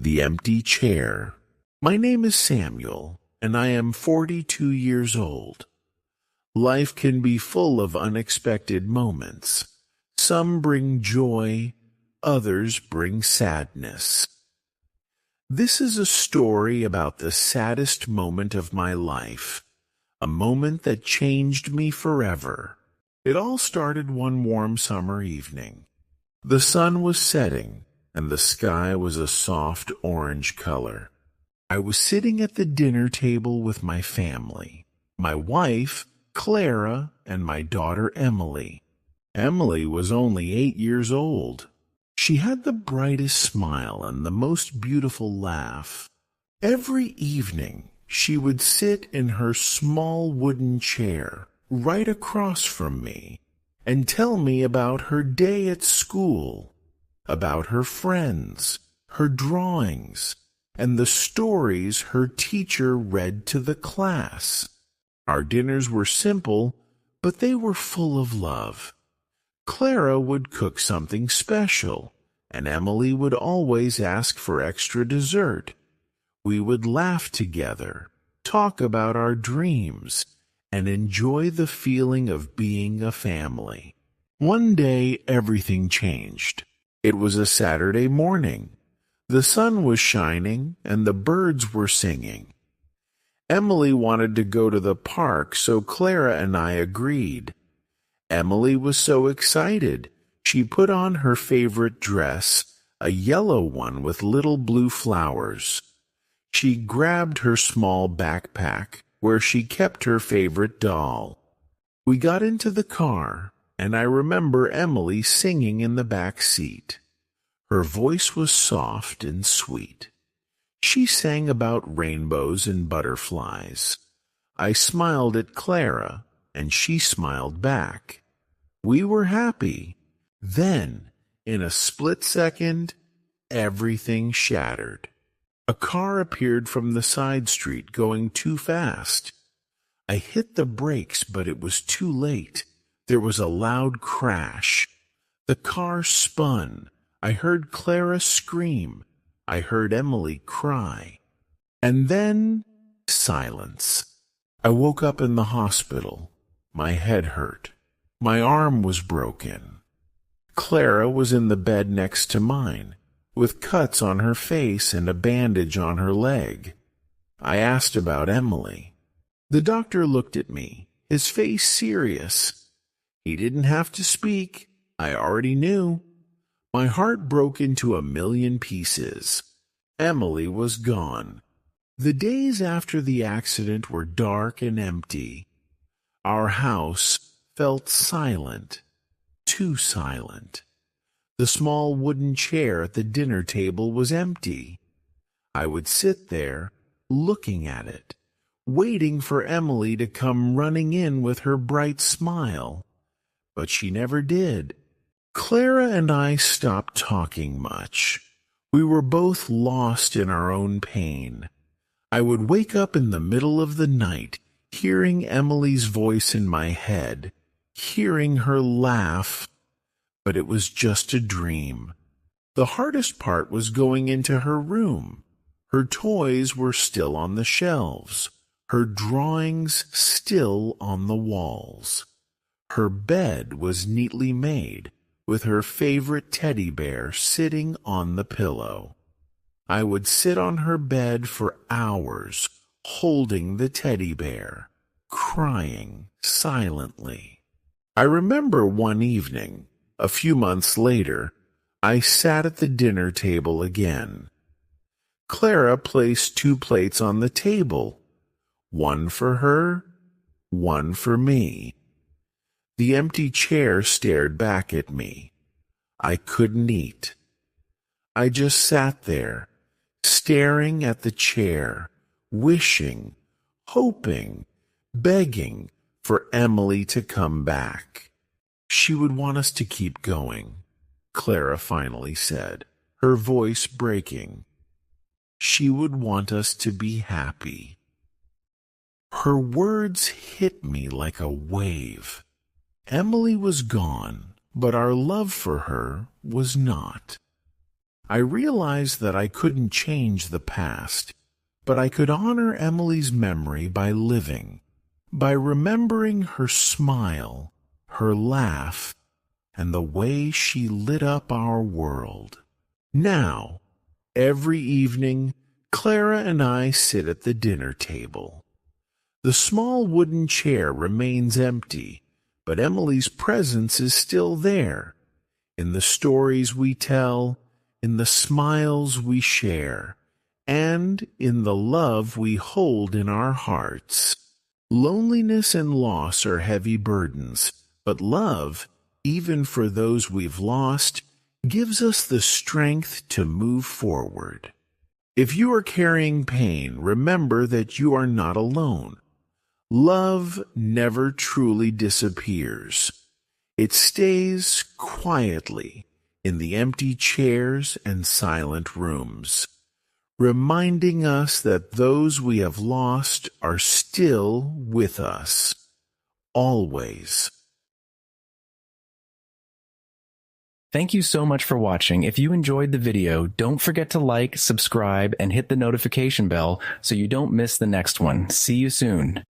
The empty chair. My name is Samuel, and I am 42 years old. Life can be full of unexpected moments. Some bring joy, others bring sadness. This is a story about the saddest moment of my life, a moment that changed me forever. It all started one warm summer evening. The sun was setting, and the sky was a soft orange color. I was sitting at the dinner table with my family, my wife, Clara, and my daughter Emily. Emily was only 8 years old. She had the brightest smile and the most beautiful laugh. Every evening, she would sit in her small wooden chair right across from me and tell me about her day at school, about her friends, her drawings, and the stories her teacher read to the class. Our dinners were simple, but they were full of love. Clara would cook something special, and Emily would always ask for extra dessert. We would laugh together, talk about our dreams, and enjoy the feeling of being a family. One day, everything changed. It was a Saturday morning. The sun was shining, and the birds were singing. Emily wanted to go to the park, so Clara and I agreed. Emily was so excited. She put on her favorite dress, a yellow one with little blue flowers. She grabbed her small backpack, where she kept her favorite doll. We got into the car, and I remember Emily singing in the back seat. Her voice was soft and sweet. She sang about rainbows and butterflies. I smiled at Clara, and she smiled back. We were happy. Then, in a split second, everything shattered. A car appeared from the side street going too fast. I hit the brakes, but it was too late. There was a loud crash. The car spun. I heard Clara scream. I heard Emily cry. And then, silence. I woke up in the hospital. My head hurt. My arm was broken. Clara was in the bed next to mine, with cuts on her face and a bandage on her leg. I asked about Emily. The doctor looked at me, his face serious. He didn't have to speak. I already knew. My heart broke into a million pieces. Emily was gone. The days after the accident were dark and empty. Our house felt silent, too silent. The small wooden chair at the dinner table was empty. I would sit there, looking at it, waiting for Emily to come running in with her bright smile. But she never did. Clara and I stopped talking much. We were both lost in our own pain. I would wake up in the middle of the night, hearing Emily's voice in my head, hearing her laugh, but it was just a dream. The hardest part was going into her room. Her toys were still on the shelves, her drawings still on the walls. Her bed was neatly made, with her favorite teddy bear sitting on the pillow. I would sit on her bed for hours, holding the teddy bear, crying silently. I remember one evening, a few months later, I sat at the dinner table again. Clara placed 2 plates on the table, one for her, one for me. The empty chair stared back at me. I couldn't eat. I just sat there, staring at the chair, wishing, hoping, begging for Emily to come back. She would want us to keep going, Clara finally said, her voice breaking. She would want us to be happy. Her words hit me like a wave. Emily was gone, but our love for her was not. I realized that I couldn't change the past, but I could honor Emily's memory by living, by remembering her smile, her laugh, and the way she lit up our world. Now, every evening, Clara and I sit at the dinner table. The small wooden chair remains empty, but Emily's presence is still there, in the stories we tell, in the smiles we share, and in the love we hold in our hearts. Loneliness and loss are heavy burdens, but love, even for those we've lost, gives us the strength to move forward. If you are carrying pain, remember that you are not alone. Love never truly disappears. It stays quietly in the empty chairs and silent rooms, reminding us that those we have lost are still with us, always. Thank you so much for watching. If you enjoyed the video, don't forget to like, subscribe, and hit the notification bell so you don't miss the next one. See you soon.